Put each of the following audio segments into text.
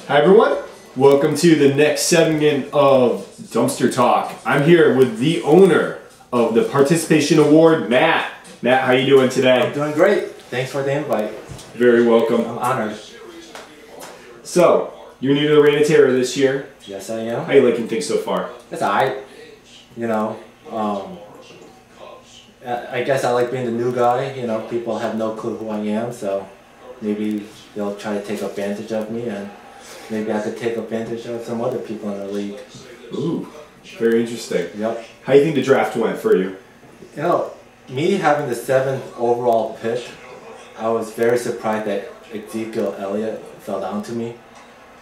Hi everyone, welcome to the next segment of Dumpster Talk. I'm here with the owner of the Participation Award, Matt. Matt, how you doing today? I'm doing great. Thanks for the invite. Very welcome. I'm honored. So, you're new to the Reign of Terror this year. Yes, I am. How you liking things so far? It's alright. You know, I guess I like being the new guy. You know, people have no clue who I am, so maybe they'll try to take advantage of me, and maybe I could take advantage of some other people in the league. Ooh, very interesting. Yep. How do you think the draft went for you? You know, me having the 7th overall pick, I was very surprised that Ezekiel Elliott fell down to me.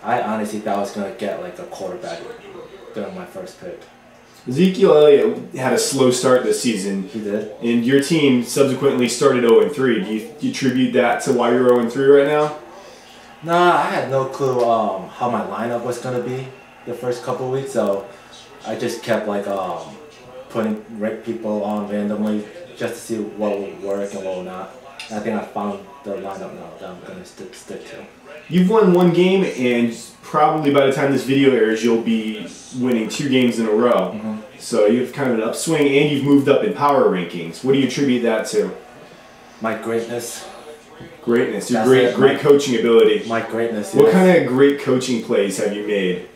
I honestly thought I was going to get like a quarterback during my first pick. Ezekiel Elliott had a slow start this season. He did. And your team subsequently started 0-3. Do you attribute that to why you're 0-3 right now? Nah, I had no clue how my lineup was going to be the first couple of weeks, so I just kept like putting people on randomly just to see what will work and what will not. And I think I found the lineup now that I'm going to stick to. You've won 1 game, and probably by the time this video airs, you'll be winning 2 games in a row. Mm-hmm. So you have kind of an upswing, and you've moved up in power rankings. What do you attribute that to? My greatness. Greatness. Your great coaching ability. My greatness. What kind of great coaching plays have you made?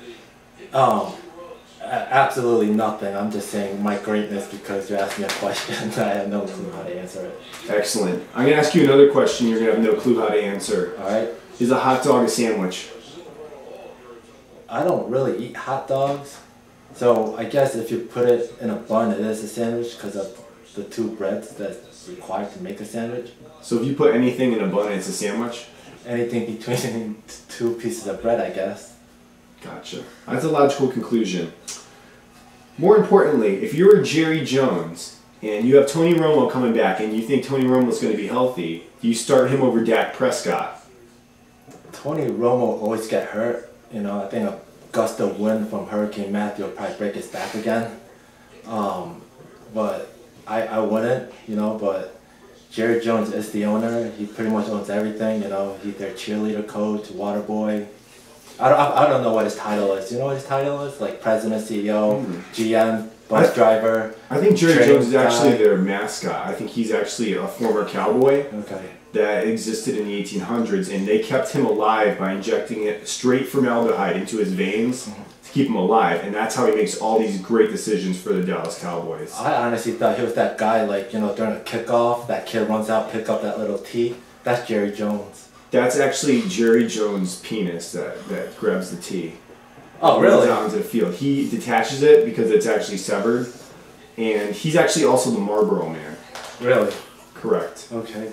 Absolutely nothing. I'm just saying my greatness because you're asking me a question that I have no clue how to answer it. Excellent. I'm going to ask you another question you're going to have no clue how to answer. Alright. Is a hot dog a sandwich? I don't really eat hot dogs. So I guess if you put it in a bun, it is a sandwich because of the 2 breads that's required to make a sandwich. So if you put anything in a bun, it's a sandwich? Anything between 2 pieces of bread, I guess. Gotcha. That's a logical conclusion. More importantly, if you're Jerry Jones and you have Tony Romo coming back and you think Tony Romo's going to be healthy, do you start him over Dak Prescott? Tony Romo always get hurt. You know, I think a gust of wind from Hurricane Matthew will probably break his back again. But I wouldn't, you know, but Jerry Jones is the owner. He pretty much owns everything, you know. He's their cheerleader coach, water boy. I don't know what his title is. You know what his title is? Like president, CEO, GM, bus driver. I think Jerry Jones is actually their mascot. I think he's actually a former cowboy that existed in the 1800s, and they kept him alive by injecting it straight formaldehyde into his veins to keep him alive, and that's how he makes all these great decisions for the Dallas Cowboys. I honestly thought he was that guy, like, you know, during a kickoff, that kid runs out, pick up that little tee. That's Jerry Jones. That's actually Jerry Jones' penis that grabs the tee. Oh, really? Out into the field. He detaches it because it's actually severed, and he's actually also the Marlboro Man. Really? Correct. Okay.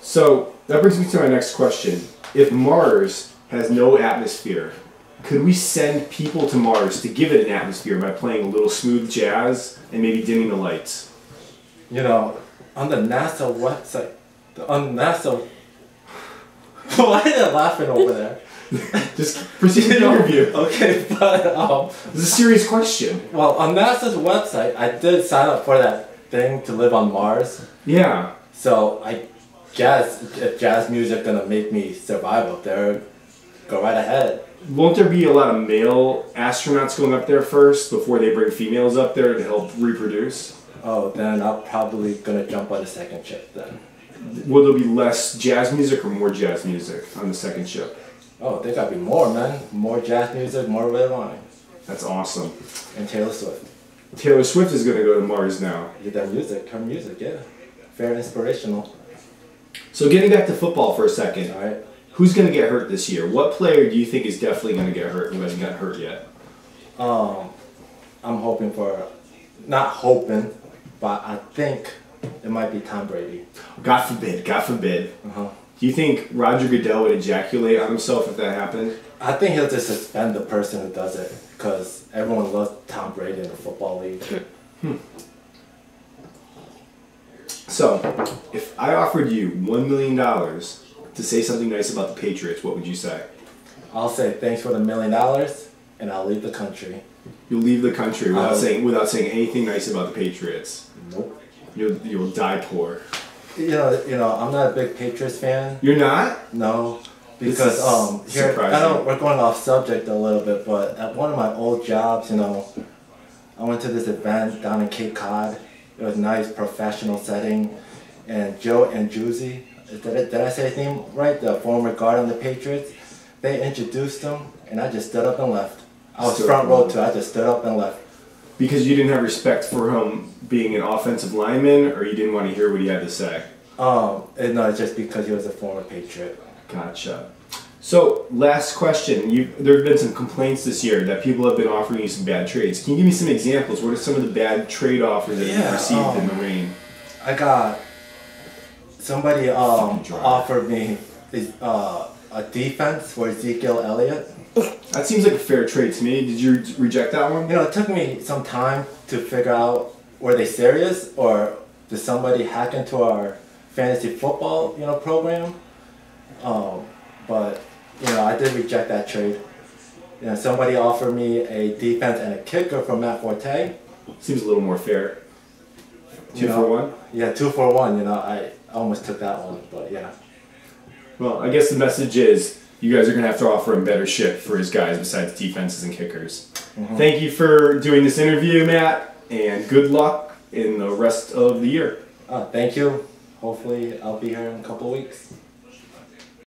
So that brings me to my next question. If Mars has no atmosphere, could we send people to Mars to give it an atmosphere by playing a little smooth jazz and maybe dimming the lights? You know, on the NASA website, on NASA... Why are they laughing over there? Just proceed with the interview. Okay, but this is a serious question. Well, on NASA's website, I did sign up for that thing to live on Mars. Yeah. So I guess if jazz music gonna make me survive up there, go right ahead. Won't there be a lot of male astronauts going up there first before they bring females up there to help reproduce? Oh, then I'm probably gonna jump on the second ship then. Will there be less jazz music or more jazz music on the second ship? Oh, there gotta be more, man. More jazz music, more red wine. That's awesome. And Taylor Swift. Taylor Swift is going to go to Mars now. Get that music, her music, yeah. Very inspirational. So getting back to football for a second. All right. Who's going to get hurt this year? What player do you think is definitely going to get hurt who hasn't gotten hurt yet? I'm hoping for, not hoping, but I think it might be Tom Brady. God forbid, God forbid. Do you think Roger Goodell would ejaculate on himself if that happened? I think he'll just suspend the person who does it because everyone loves Tom Brady in the football league. So, if I offered you $1 million to say something nice about the Patriots, what would you say? I'll say thanks for the $1 million and I'll leave the country. You'll leave the country without saying anything nice about the Patriots? Nope. You'll die poor. You know, I'm not a big Patriots fan. You're not? No. Because here, I know we're going off subject a little bit, but at one of my old jobs, you know, I went to this event down in Cape Cod. It was a nice professional setting, and Joe and Juicy, did I say his name right? The former guard on the Patriots. They introduced him, and I just stood up and left. I was front row too. I just stood up and left. Because you didn't have respect for him being an offensive lineman, or you didn't want to hear what he had to say? No, it's just because he was a former Patriot. Gotcha. So, last question. There have been some complaints this year that people have been offering you some bad trades. Can you give me some examples? What are some of the bad trade offers that you've received in the rain? I got somebody offered me a defense for Ezekiel Elliott. That seems like a fair trade to me. Did you reject that one? You know, it took me some time to figure out, were they serious or did somebody hack into our fantasy football, you know, program? But, you know, I did reject that trade. You know, somebody offered me a defense and a kicker from Matt Forte. Seems a little more fair. Two for one? Yeah, 2 for 1. You know, I almost took that one, but yeah. Well, I guess the message is you guys are going to have to offer him better shit for his guys besides defenses and kickers. Mm-hmm. Thank you for doing this interview, Matt, and good luck in the rest of the year. Thank you. Hopefully I'll be here in a couple of weeks.